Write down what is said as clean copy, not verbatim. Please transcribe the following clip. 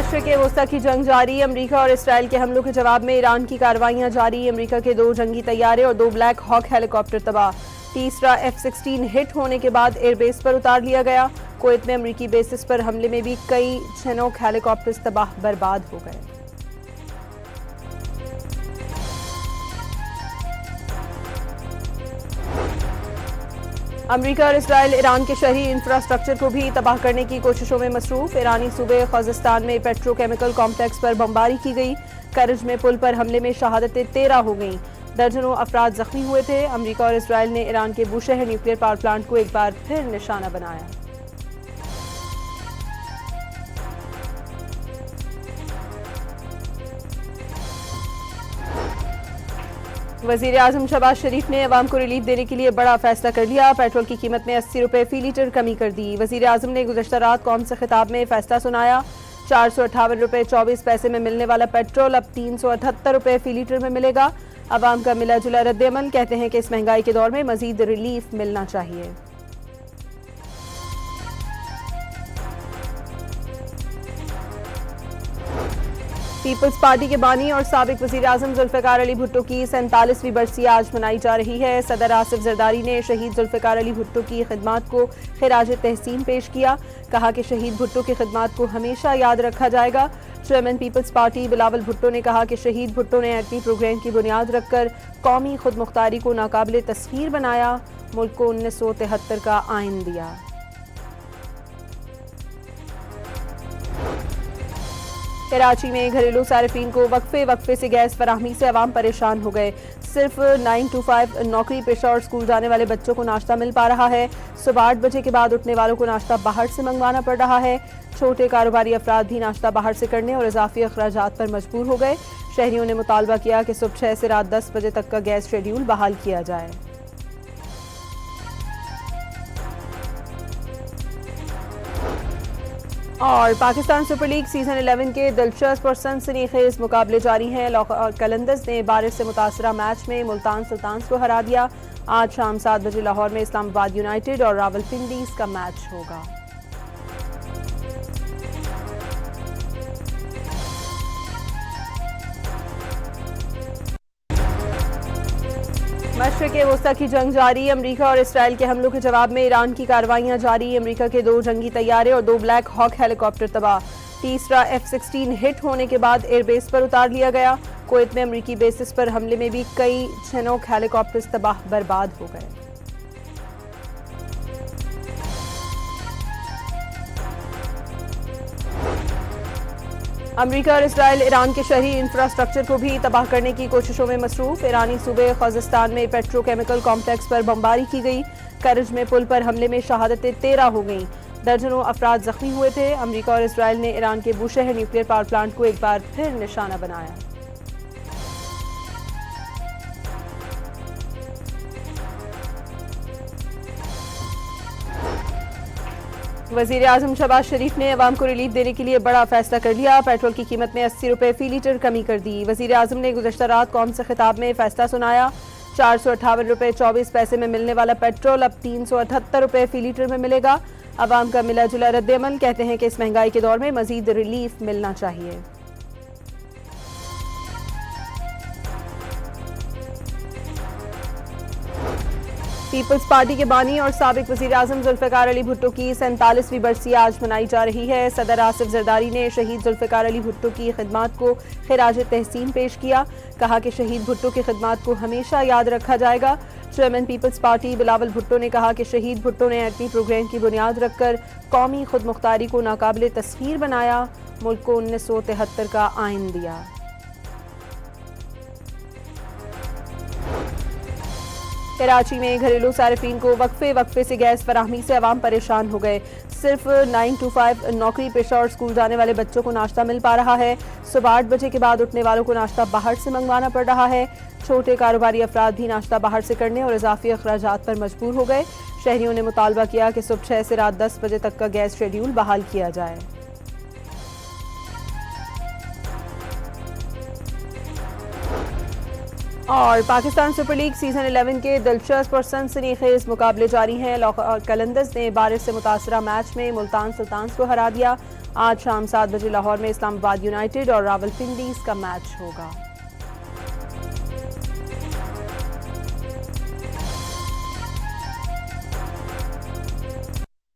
मशरिक़ वस्ता की जंग जारी। अमरीका और इसराइल के हमलों के जवाब में ईरान की कार्रवाइयां जारी। अमरीका के 2 जंगी तैयारे और 2 ब्लैक हॉक हेलीकॉप्टर तबाह। तीसरा F-16 हिट होने के बाद एयरबेस पर उतार लिया गया। कुवैत में अमरीकी बेसिस पर हमले में भी कई चिनूक हेलीकॉप्टर्स तबाह बर्बाद हो गए। अमरीका और इसराइल ईरान के शहरी इंफ्रास्ट्रक्चर को भी तबाह करने की कोशिशों में मसरूफ। ईरानी सूबे ख़ुज़स्तान में पेट्रोकेमिकल कॉम्प्लेक्स पर बमबारी की गई। करज में पुल पर हमले में शहादतें 13 हो गईं। दर्जनों अफराद जख्मी हुए थे। अमरीका और इसराइल ने ईरान के बुशहर न्यूक्लियर पावर प्लांट को एक बार फिर निशाना बनाया। वज़ीर आज़म शहबाज शरीफ ने अवाम को रिलीफ देने के लिए बड़ा फैसला कर लिया। पेट्रोल की कीमत में 80 रुपये फी लीटर कमी कर दी। वज़ीर आज़म ने गुज़श्ता रात कौम से खिताब में फैसला सुनाया। 458 रुपये 24 पैसे में मिलने वाला पेट्रोल अब 378 रुपये फी लीटर में मिलेगा। अवाम का मिला जुला रद्द-ए-अमल। कहते हैं कि इस महंगाई के दौर में मजीद रिलीफ मिलना चाहिए। पीपल्स पार्टी के बानी और साबिक वज़ीर आज़म जुल्फ़िकार अली भुट्टो की 47वीं बरसी आज मनाई जा रही है। सदर आसिफ जरदारी ने शहीद जुल्फ़िकार अली भुट्टो की खिदमात को खिराज तहसीन पेश किया। कहा कि शहीद भुट्टो की खिदमात को हमेशा याद रखा जाएगा। Chairman peoples party Bilawal Bhutto ने कहा कि शहीद भुट्टो ने एटमी प्रोग्राम की बुनियाद रखकर कौमी खुद मुख्तारी को नाकाबिल तस्खीर बनाया। मुल्क को 1973 का आइन दिया। कराची में घरेलू सार्फिन को वक्फे से गैस फराहमी से अवाम परेशान हो गए। सिर्फ 9 to 5 नौकरी पेशा और स्कूल जाने वाले बच्चों को नाश्ता मिल पा रहा है। सुबह 8 बजे के बाद उठने वालों को नाश्ता बाहर से मंगवाना पड़ रहा है। छोटे कारोबारी अफराद भी नाश्ता बाहर से करने और इजाफी अखराजात पर मजबूर हो गए। शहरियों ने मुतालबा किया कि सुबह 6 से रात 10 बजे तक का गैस शेड्यूल बहाल किया जाए। और पाकिस्तान सुपर लीग सीजन 11 के दिलचस्प और सनसनीखेज मुकाबले जारी हैं। लाहौर कलंदर्स ने बारिश से मुतासरा मैच में मुल्तान सुल्तान्स को हरा दिया। आज शाम 7 बजे लाहौर में इस्लामाबाद यूनाइटेड और रावलपिंडी का मैच होगा। मशरिक़ वस्ता की जंग जारी। अमरीका और इसराइल के हमलों के जवाब में ईरान की कार्रवाइयां जारी। अमरीका के 2 जंगी तैयारे और 2 ब्लैक हॉक हेलीकॉप्टर तबाह। तीसरा F-16 हिट होने के बाद एयरबेस पर उतार लिया गया। कुवैत में अमरीकी बेसिस पर हमले में भी कई चिनूक हेलीकॉप्टर्स तबाह बर्बाद हो गए। अमरीका और इसराइल ईरान के शहरी इंफ्रास्ट्रक्चर को भी तबाह करने की कोशिशों में मसरूफ। ईरानी सूबे ख़ुज़स्तान में पेट्रोकेमिकल कॉम्प्लेक्स पर बमबारी की गई। करज में पुल पर हमले में शहादतें 13 हो गईं। दर्जनों अफराद जख्मी हुए थे। अमरीका और इसराइल ने ईरान के बुशहर न्यूक्लियर पावर प्लांट को एक बार फिर निशाना बनाया। वज़ीर आज़म शहबाज शरीफ ने अवाम को रिलीफ देने के लिए बड़ा फैसला कर लिया। पेट्रोल की कीमत में 80 रुपये फी लीटर कमी कर दी। वज़ीर आज़म ने गुज़श्ता रात कौम से खिताब में फैसला सुनाया। 458 रुपये 24 पैसे में मिलने वाला पेट्रोल अब 378 रुपये फी लीटर में मिलेगा। अवाम का मिला जुला रद्द-ए-अमल। कहते हैं कि इस महंगाई के दौर में मजीद रिलीफ मिलना चाहिए। पीपल्स पार्टी के बानी और साबिक वज़ीर आज़म जुल्फ़िकार अली भुट्टो की 47वीं बरसी आज मनाई जा रही है। सदर आसिफ जरदारी ने शहीद जुल्फ़िकार अली भुट्टो की खिदमात को खिराज तहसीन पेश किया। कहा कि शहीद भुट्टो की खिदमात को हमेशा याद रखा जाएगा। Chairman peoples party Bilawal Bhutto ने कहा कि शहीद भुट्टो ने एटमी प्रोग्राम की बुनियाद रखकर कौमी खुद मुख्तारी को नाकाबिल तस्खीर बनाया। मुल्क को 1973 का आइन दिया। कराची में घरेलू सार्फिन को वक्फे से गैस फराहमी से अवाम परेशान हो गए। सिर्फ 9 to 5 नौकरी पेशा और स्कूल जाने वाले बच्चों को नाश्ता मिल पा रहा है। सुबह 8 बजे के बाद उठने वालों को नाश्ता बाहर से मंगवाना पड़ रहा है। छोटे कारोबारी अफराद भी नाश्ता बाहर से करने और इजाफी अखराजात पर मजबूर हो गए। शहरियों ने मुतालबा किया कि सुबह 6 से रात 10 बजे तक का गैस शेड्यूल बहाल किया जाए। और पाकिस्तान सुपर लीग सीजन 11 के दिलचस्प और सनसनीखेज मुकाबले जारी हैं। लाहौर कलंदर्स ने बारिश से मुतासरा मैच में मुल्तान सुल्तान्स को हरा दिया। आज शाम 7 बजे लाहौर में इस्लामाबाद यूनाइटेड और रावलपिंडी का मैच होगा।